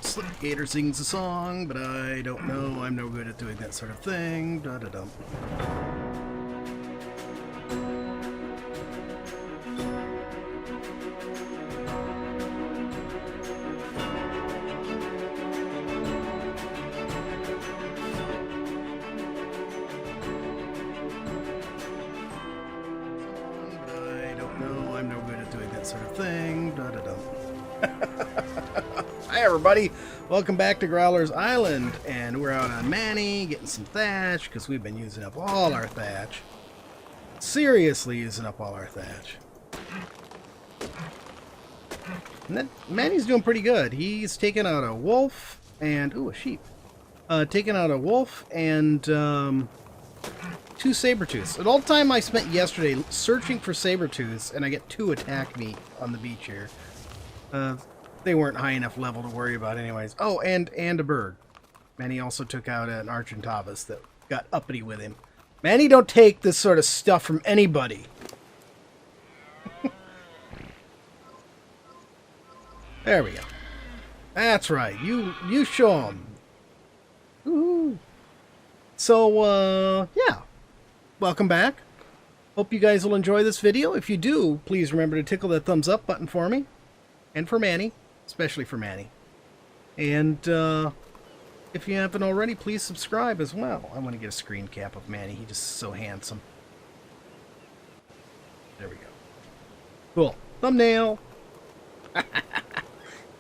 Slipgator sings a song, but I don't know. I'm no good at doing that sort of thing. Da-da-dum. Sort of thing. Da-da-dum. Hi everybody, welcome back to Growler's Island, and we're out on Manny getting some thatch because we've been using up all our thatch. Seriously using up all our thatch. And then Manny's doing pretty good. He's taken out a wolf and a sheep. Taken out a wolf and two saber-tooths. An old time I spent yesterday searching for saber-tooths, and I get two attack me on the beach here. They weren't high enough level to worry about anyways. Oh, and a bird. Manny also took out an Argentavis that got uppity with him. Manny, don't take this sort of stuff from anybody. There we go. That's right. You show them. Woohoo. So, yeah. Welcome back. Hope you guys will enjoy this video. If you do, please remember to tickle that thumbs up button for me. And for Manny. Especially for Manny. And if you haven't already, please subscribe as well. I want to get a screen cap of Manny. He's just so handsome. There we go. Cool. Thumbnail.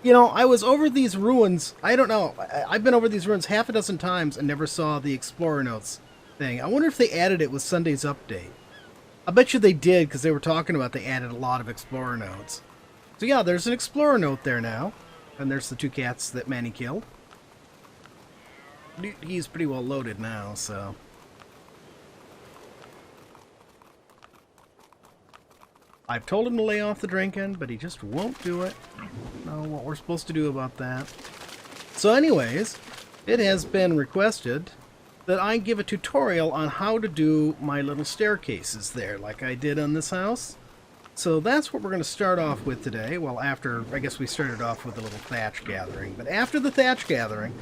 You know, I was over these ruins. I don't know. I've been over these ruins half a dozen times and never saw the Explorer Notes thing. I wonder if they added it with Sunday's update. I bet you they did, because they were talking about they added a lot of Explorer Notes. So yeah, there's an Explorer Note there now. And there's the two cats that Manny killed. He's pretty well loaded now, so... I've told him to lay off the drinking, but he just won't do it. I don't know what we're supposed to do about that. So anyways, it has been requested that I give a tutorial on how to do my little staircases there, like I did on this house. So that's what we're going to start off with today. Well, after, I guess we started off with a little thatch gathering. But after the thatch gathering,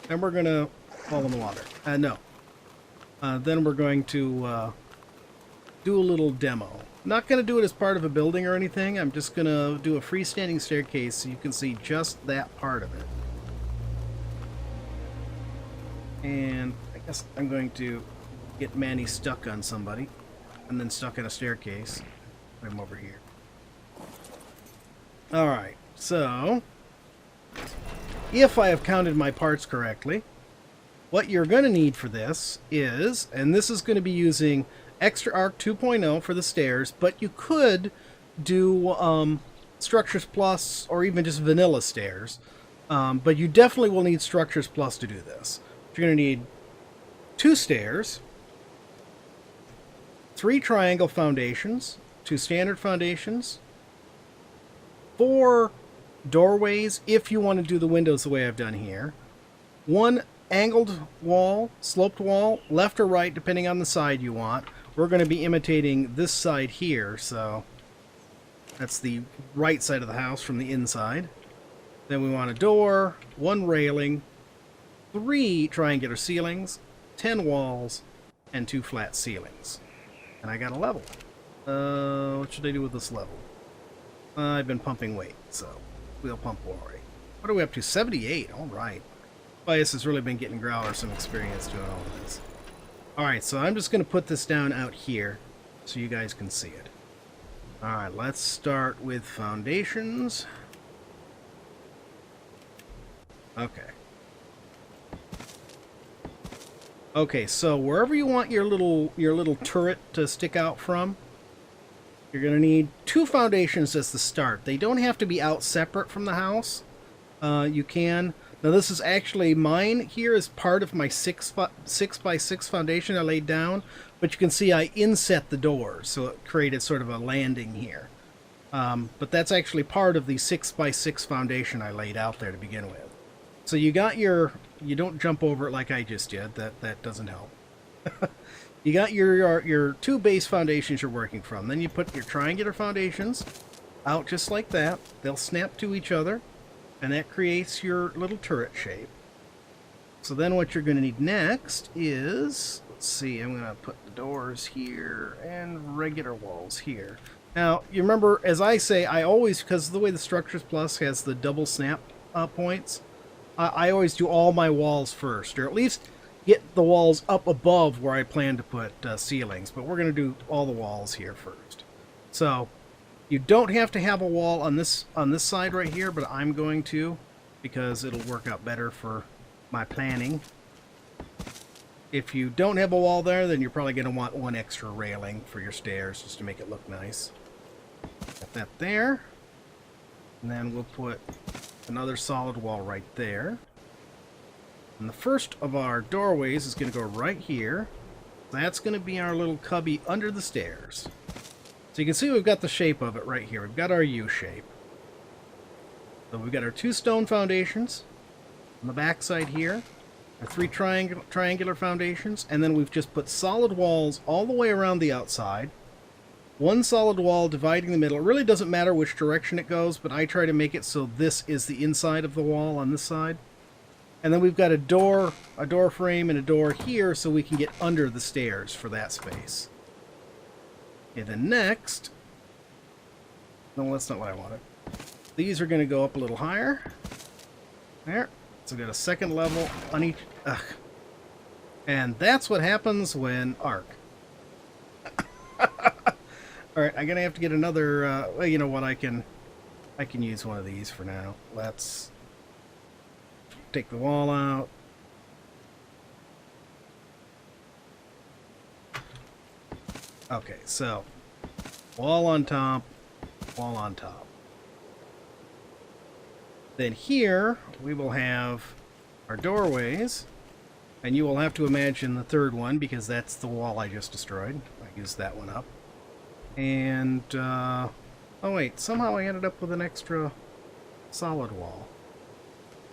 then we're going to fall in the water. No. Then we're going to do a little demo. Not going to do it as part of a building or anything. I'm just going to do a freestanding staircase so you can see just that part of it. And I guess I'm going to get Manny stuck on somebody and then stuck in a staircase. Put him over here. Alright, so if I have counted my parts correctly, what you're going to need for this is, and this is going to be using Extra ARK 2.0 for the stairs, but you could do Structures Plus or even just vanilla stairs. But you definitely will need Structures Plus to do this. You're going to need 2 stairs, 3 triangle foundations, 2 standard foundations, 4 doorways if you want to do the windows the way I've done here, 1 angled wall, sloped wall, left or right depending on the side you want. We're going to be imitating this side here, so that's the right side of the house from the inside. Then we want a door, 1 railing, 3 triangular ceilings, 10 walls, and 2 flat ceilings. And I got a level. What should I do with this level? I've been pumping weight, so we'll pump weight. What are we up to? 78. All right. Bias has really been getting Growler some experience doing all of this. Alright, so I'm just going to put this down out here so you guys can see it. Alright, let's start with foundations. Okay. Okay, so wherever you want your little turret to stick out from, you're going to need 2 foundations as the start. They don't have to be out separate from the house. You can... Now this is actually, mine here is part of my 6x6 foundation I laid down, but you can see I inset the doors, so it created sort of a landing here. But that's actually part of the 6x6 foundation I laid out there to begin with. So you got your, you don't jump over it like I just did, that doesn't help. You got your 2 base foundations you're working from, then you put your triangular foundations, out just like that. They'll snap to each other, and that creates your little turret shape. So then what you're going to need next is, let's see, I'm going to put the doors here and regular walls here. Now, you remember, as I say, I always, because of the way the Structures Plus has the double snap points, I always do all my walls first, or at least get the walls up above where I plan to put ceilings. But we're going to do all the walls here first. So you don't have to have a wall on this side right here, but I'm going to, because it'll work out better for my planning. If you don't have a wall there, then you're probably going to want one extra railing for your stairs just to make it look nice. Got that there. And then we'll put another solid wall right there. And the first of our doorways is going to go right here. That's going to be our little cubby under the stairs. So you can see we've got the shape of it right here. We've got our U shape. So we've got our 2 stone foundations on the back side here. Our 3 triangular foundations. And then we've just put solid walls all the way around the outside. 1 solid wall dividing the middle. It really doesn't matter which direction it goes, but I try to make it so this is the inside of the wall on this side. And then we've got a door frame and a door here so we can get under the stairs for that space. Okay, then next... No, that's not what I wanted. These are going to go up a little higher. There. So we've got a second level on each... Ugh. And that's what happens when ARK. Alright, I'm going to have to get another... well, you know what, I can use one of these for now. Let's take the wall out. Okay, so wall on top, wall on top. Then here we will have our doorways, and you will have to imagine the third one because that's the wall I just destroyed. I used that one up. And, oh wait, somehow I ended up with an extra solid wall.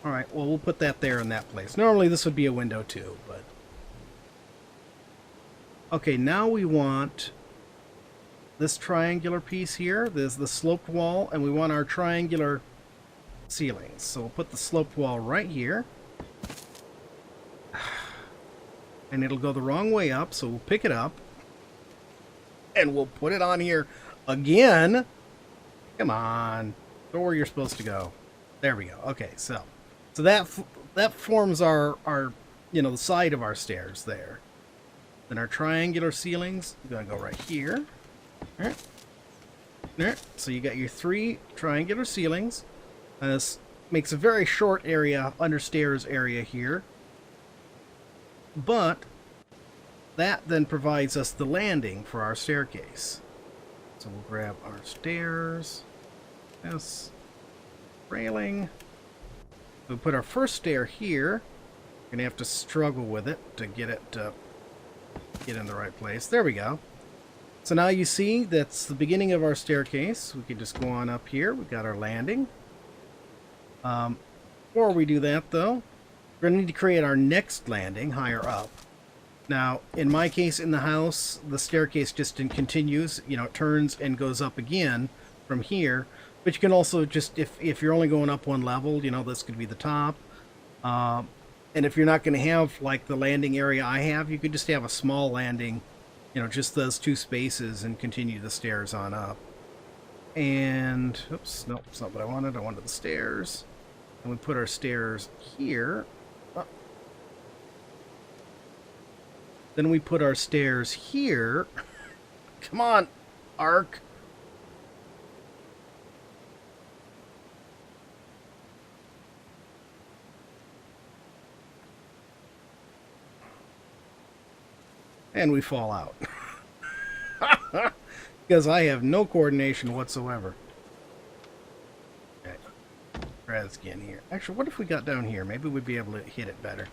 Alright, well, we'll put that there in that place. Normally this would be a window too, but... Okay, now we want this triangular piece here. There's the sloped wall, and we want our triangular ceilings. So we'll put the sloped wall right here. And it'll go the wrong way up, so we'll pick it up. And we'll put it on here again. Come on. Go where you're supposed to go. There we go. Okay, so that forms our you know, the side of our stairs there. Then our triangular ceilings, we're going to go right here. All right. There. So you got your 3 triangular ceilings. And this makes a very short area, under stairs area here. But that then provides us the landing for our staircase. So we'll grab our stairs. This railing. We'll put our first stair here. We're going to have to struggle with it to get it to get in the right place. There we go. So now you see that's the beginning of our staircase. We can just go on up here. We've got our landing. Before we do that, though, we're going to need to create our next landing higher up. Now, in my case, in the house, the staircase just continues. You know, it turns and goes up again from here. But you can also just, if you're only going up 1 level, you know, this could be the top. And if you're not going to have, like, the landing area I have, you could just have a small landing, you know, just those 2 spaces and continue the stairs on up. And, oops, no, it's not what I wanted. I wanted the stairs. And we put our stairs here. Oh. Then we put our stairs here. Come on, ARK. And we fall out. Because I have no coordination whatsoever. Okay. Try this again here. Actually, what if we got down here? Maybe we'd be able to hit it better.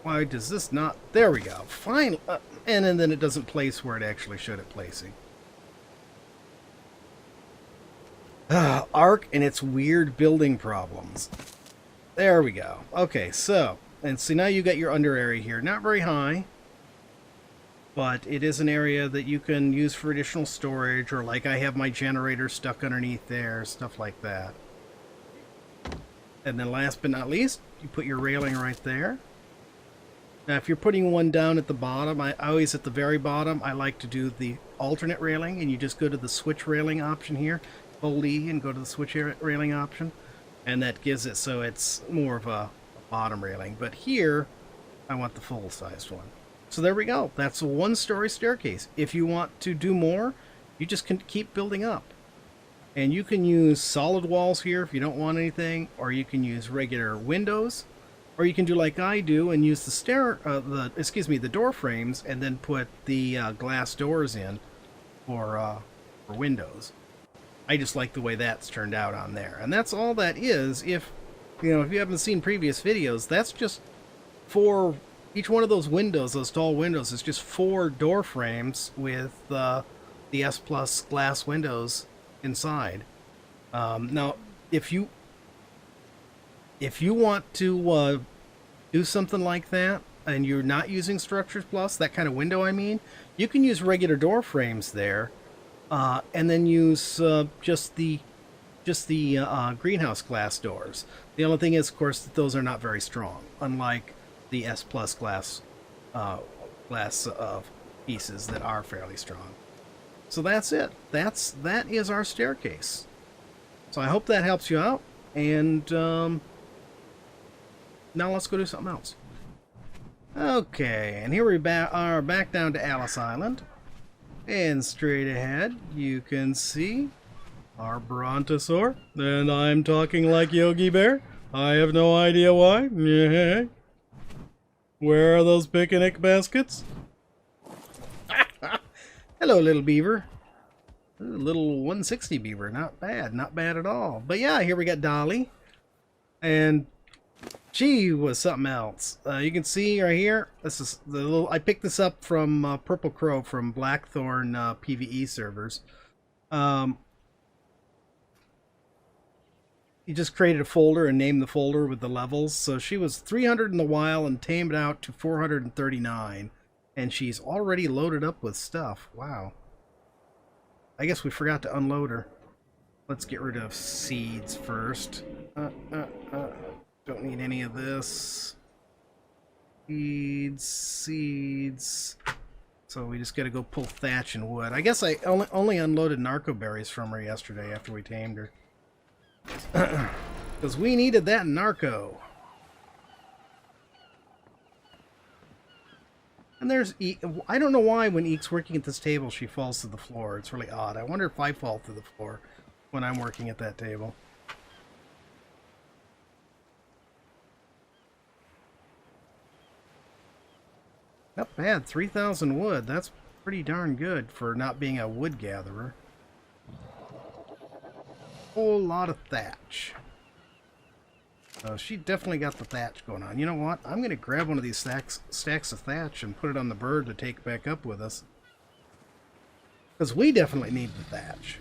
Why does this not... There we go. Finally. And then it doesn't place where it actually should it placing. ARK and its weird building problems. There we go. Okay, so, and see now you got your under area here. Not very high. but it is an area that you can use for additional storage, or like I have my generator stuck underneath there, stuff like that. And then last but not least, you put your railing right there. Now if you're putting one down at the bottom, I always at the very bottom, I like to do the alternate railing, and you just go to the switch railing option here, hold E and go to the switch railing option, and that gives it so it's more of a bottom railing. But here, I want the full-sized one. So there we go. That's a one-story staircase. If you want to do more, you just can keep building up. And you can use solid walls here if you don't want anything, or you can use regular windows, or you can do like I do and use the door frames, and then put the glass doors in for windows. I just like the way that's turned out on there. And that's all that is. If you haven't seen previous videos, that's just for each one of those windows, those tall windows, is just 4 door frames with the S Plus glass windows inside. Now, if you want to do something like that, and you're not using Structures Plus, that kind of window, I mean, you can use regular door frames there, and then use just the greenhouse glass doors. The only thing is, of course, that those are not very strong, unlike the S Plus glass pieces that are fairly strong. So that's it. That is our staircase. So I hope that helps you out. And now let's go do something else. Okay, and here we are back down to Alice Island. And straight ahead, you can see our Brontosaur. And I'm talking like Yogi Bear. I have no idea why. Where are those picnic baskets? Hello, little beaver. Ooh, little 160 beaver. Not bad. Not bad at all. But yeah, here we got Dolly. And she was something else. You can see right here, this is the little, I picked this up from Purple Crow from Blackthorn PvE servers. You just created a folder and named the folder with the levels. So she was 300 in the wild and tamed out to 439. And she's already loaded up with stuff. Wow. I guess we forgot to unload her. Let's get rid of seeds first. Don't need any of this. Seeds. So we just gotta go pull thatch and wood. I guess I only unloaded narco berries from her yesterday after we tamed her. Because we needed that narco. And there's Eek. I don't know why when Eek's working at this table she falls to the floor. It's really odd. I wonder if I fall to the floor when I'm working at that table. Not bad. 3,000 wood. That's pretty darn good for not being a wood gatherer. Whole lot of thatch. So she definitely got the thatch going on. You know what? I'm going to grab one of these stacks of thatch and put it on the bird to take back up with us. Because we definitely need the thatch.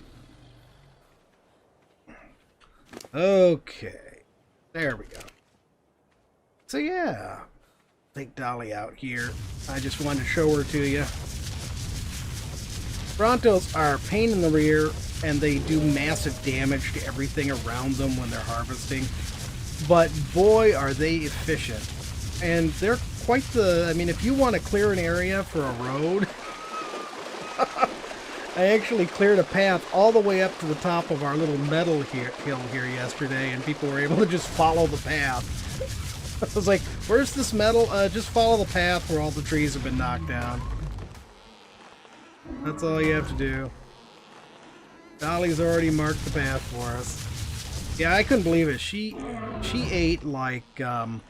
Okay. There we go. So yeah. Take Dolly out here. I just wanted to show her to you. Brontos are a pain in the rear, and they do massive damage to everything around them when they're harvesting. But boy, are they efficient. And they're quite the... I mean, if you want to clear an area for a road... I actually cleared a path all the way up to the top of our little metal hill here yesterday, and people were able to just follow the path. I was like, where's this metal? Just follow the path where all the trees have been knocked down. That's all you have to do. Dolly's already marked the path for us. Yeah, I couldn't believe it. She ate like 9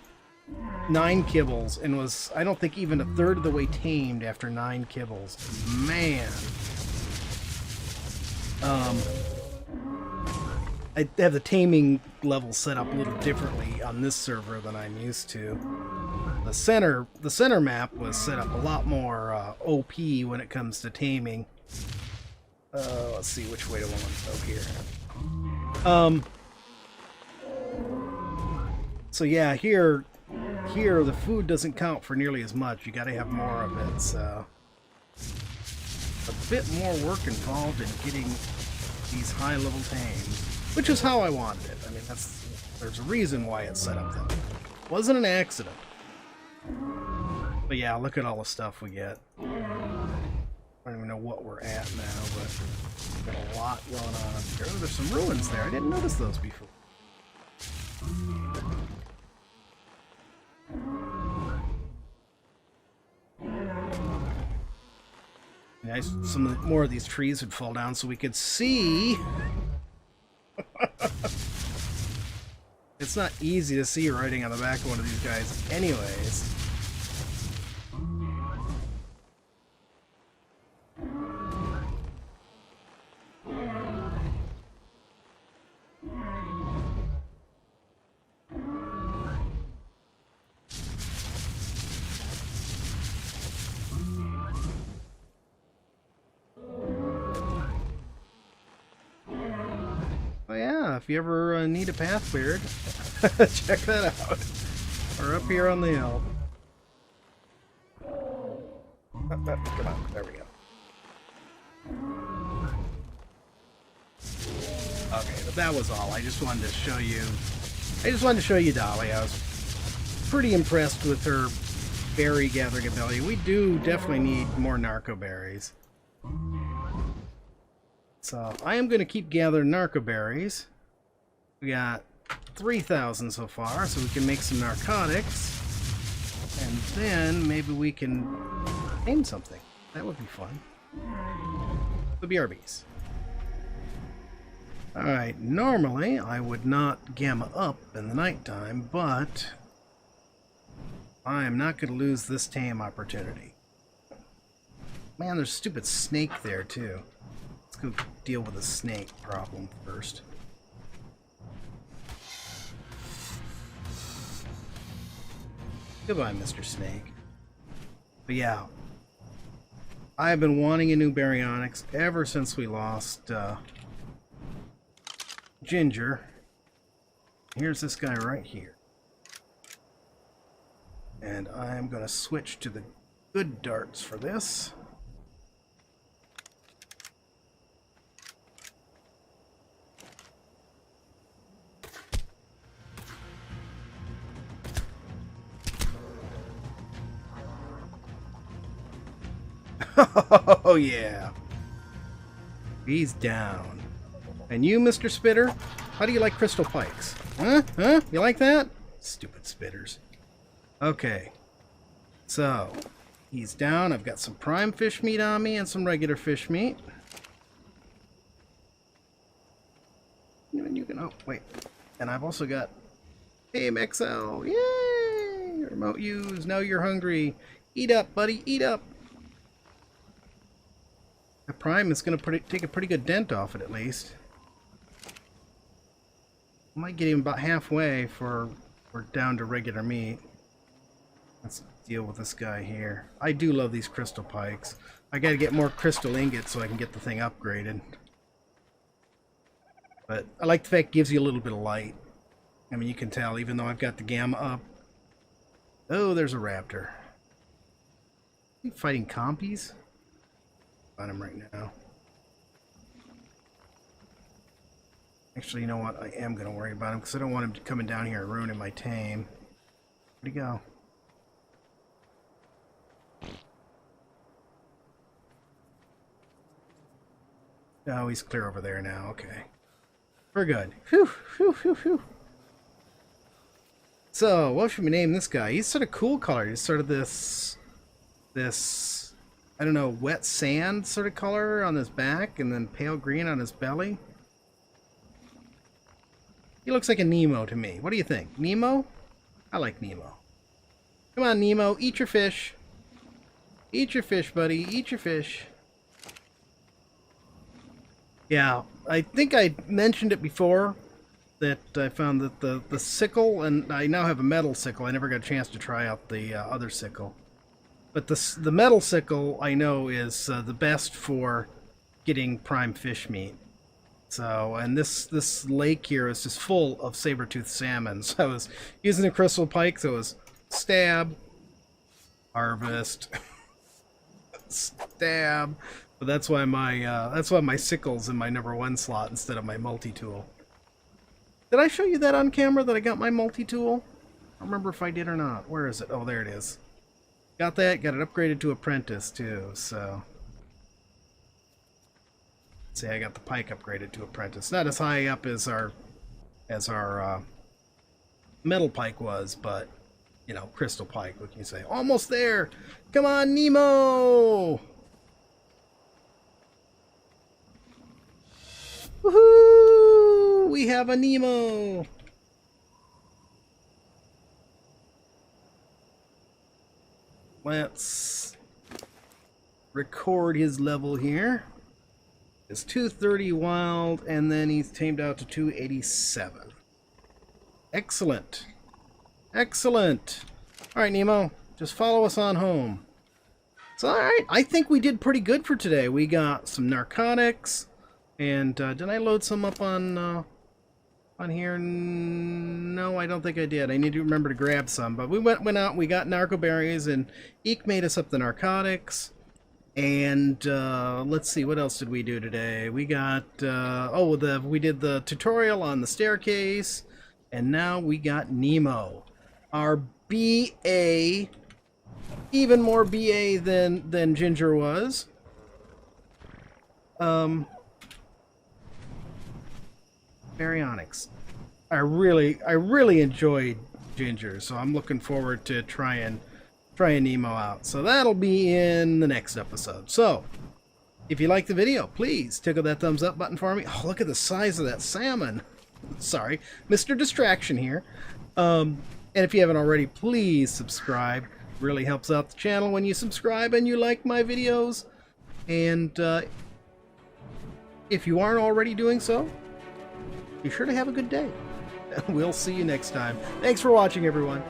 kibbles and was, I don't think, even a third of the way tamed after 9 kibbles. Man. I have the taming level set up a little differently on this server than I'm used to. The center map was set up a lot more OP when it comes to taming. Let's see, which way do I want to go here? So yeah, here the food doesn't count for nearly as much. You got to have more of it. So a bit more work involved in getting these high-level tames, which is how I wanted it. I mean, there's a reason why it's set up that way. It wasn't an accident. But yeah, look at all the stuff we get. I don't even know what we're at now, but we've got a lot going on up here. Oh, there's some ruins there. I didn't notice those before. Nice. More of these trees would fall down so we could see. It's not easy to see writing on the back of one of these guys anyways. Oh yeah, if you ever need a path cleared, check that out. We're up here on the hill. Come on, there we go. Okay, but that was all. I just wanted to show you. Dolly. I was pretty impressed with her berry gathering ability. We do definitely need more narco berries. So I am going to keep gathering narco berries. We got 3,000 so far, so we can make some narcotics. And then maybe we can name something. That would be fun. The BRBs. Alright, normally I would not gamma up in the nighttime, but I am not going to lose this tame opportunity. Man, there's a stupid snake there too. Let's go deal with the snake problem first. Goodbye, Mr. Snake. But yeah, I've been wanting a new baryonyx ever since we lost Ginger. Here's this guy right here. And I'm going to switch to the good darts for this. Oh yeah. He's down. And you, Mr. Spitter? How do you like crystal pikes? Huh? Huh? You like that? Stupid spitters. Okay. So, he's down. I've got some prime fish meat on me and some regular fish meat. And you can... Oh, wait. And I've also got AMXL. Yay! Remote use. Now you're hungry. Eat up, buddy. Eat up. The prime is going to take a pretty good dent off it, at least. Might get him about halfway for we're down to regular meat. Let's deal with this guy here. I do love these crystal pikes. I got to get more crystal ingots so I can get the thing upgraded. But I like the fact it gives you a little bit of light. I mean, you can tell even though I've got the gamma up. Oh, there's a raptor. Are you fighting compies? On him right now. Actually, you know what? I am going to worry about him because I don't want him coming down here and ruining my tame. Where'd he go? Oh, he's clear over there now. Okay. We're good. Phew, phew, phew, phew. So, what should we name this guy? He's sort of cool color. He's sort of this, I don't know, wet sand sort of color on his back and then pale green on his belly. He looks like a Nemo to me. What do you think? Nemo? I like Nemo. Come on, Nemo. Eat your fish. Eat your fish, buddy. Eat your fish. Yeah, I think I mentioned it before that I found that the sickle, and I now have a metal sickle. I never got a chance to try out the other sickle. But the metal sickle, I know, is the best for getting prime fish meat. So, and this lake here is just full of saber-toothed salmon. So I was using the crystal pike, so it was stab, harvest, Stab. But that's why my sickle's in my #1 slot instead of my multi-tool. Did I show you that on camera that I got my multi-tool? I don't remember if I did or not. Where is it? Oh, there it is. Got that. Got it upgraded to Apprentice too. So, let's see, I got the pike upgraded to Apprentice. Not as high up as our metal pike was, but you know, crystal pike. What can you say? Almost there. Come on, Nemo! Woohoo! We have a Nemo! Let's record his level here. It's 230 wild, and then he's tamed out to 287. Excellent. Excellent. Alright, Nemo, just follow us on home. So, alright, I think we did pretty good for today. We got some narcotics, and did I load some up on here? No, I don't think I did. I need to remember to grab some. But we went out, we got narco berries, and Eek made us up the narcotics. And let's see, what else did we do today? We got we did the tutorial on the staircase, and now we got Nemo, our BA, even more BA than Ginger was. Baryonyx. I really enjoyed Ginger, so I'm looking forward to trying Nemo out. So that'll be in the next episode. So if you like the video, please tickle that thumbs up button for me. Oh, look at the size of that salmon. Sorry, Mr. Distraction here. And if you haven't already, please subscribe. Really helps out the channel when you subscribe and you like my videos. And if you aren't already doing so, be sure to have a good day. We'll see you next time. Thanks for watching, everyone.